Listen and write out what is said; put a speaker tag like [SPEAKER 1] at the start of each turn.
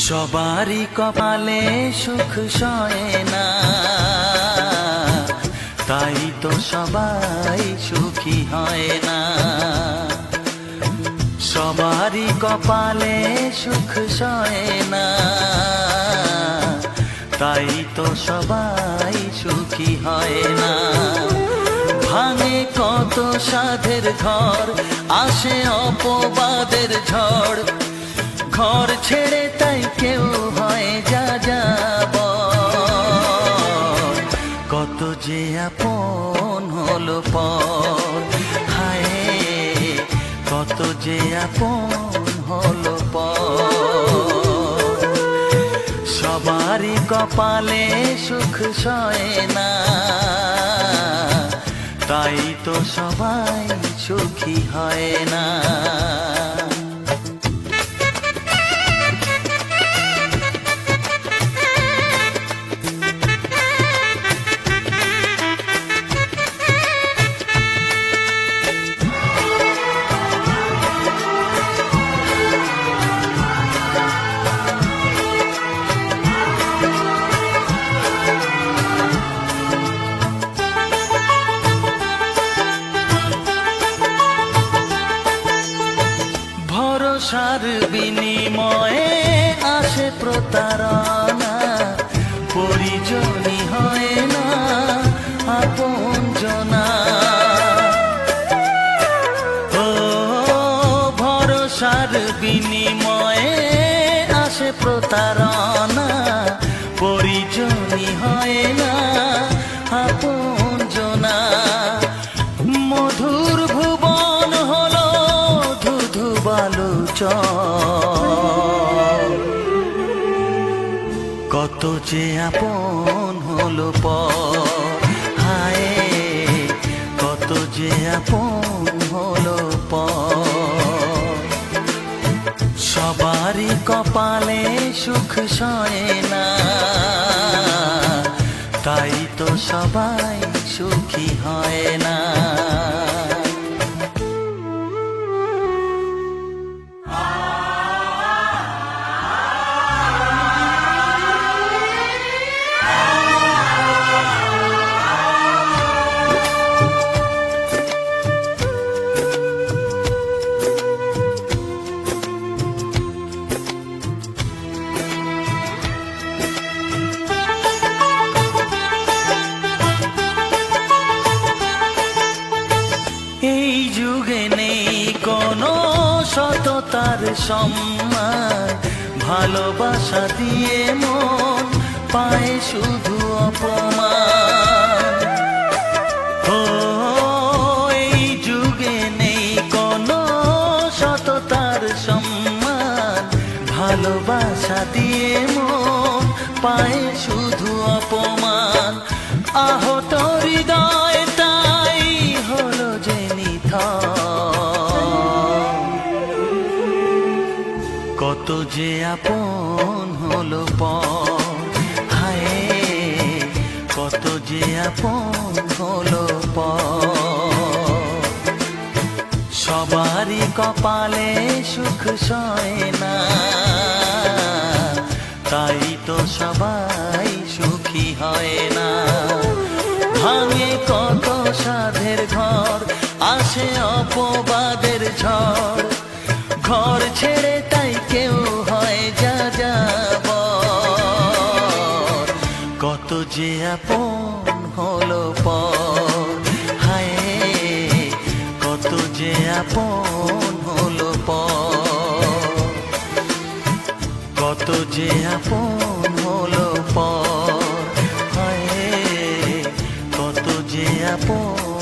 [SPEAKER 1] সবারই কপালে সুখ সয় না, তাই তো সবাই সুখী হয় না। সবারই কপালে সুখ সয় না, তাই তো সবাই সুখী হয় না। ভাঙে কত সাধের ঘর, আসে অপবাদের ঝড়, ঘর ছেড়ে তাই কেউ হয় যা যাব। কত যে আপন হলো পর, হায় কত যে আপন হলো পর। সবারই কপালে সুখ সয় না, তাই তো সবাই সুখী হয় না। ভরসার বিনিময়ে আসে প্রতারণা, পরিজনই হয় না আপনজনা। ও ভরসার বিনিময়ে আসে প্রতারণা, পরিজনই হয় না আপনজনা। মধুর ভুবন হলো ধুধু বালুচর, কত যে আপন হলো পর, হায় কত যে আপন হলো পর। সবারই কপালে সুখ সয় না, তাই তো সবাই সুখী হয় না। এই যুগে নেই কোনো সততার সম্মান, ভালোবাসা দিয়ে মন পায় শুধু অপমান। ও এই যুগে নেই কোনো সততার সম্মান, ভালোবাসা দিয়ে মন পায় শুধু অপমান। আহত হৃদয় তাই হলো যে কত যে আপন হলো পর, হায় কত যে আপন হলো পর। সবারই কপালে সুখ সয় না, তাই তো সবাই সুখী হয় না। ভাঙে কত সাধের ঘর, আসে অপবাদের ঝড়, ঘর ছেড়ে তাই কেউ হয় যা যাব। কত যে আপন হলো পর, হায় কত যে আপন হলো পর। কত যে আপন হলো পর, হায় কত যে আপন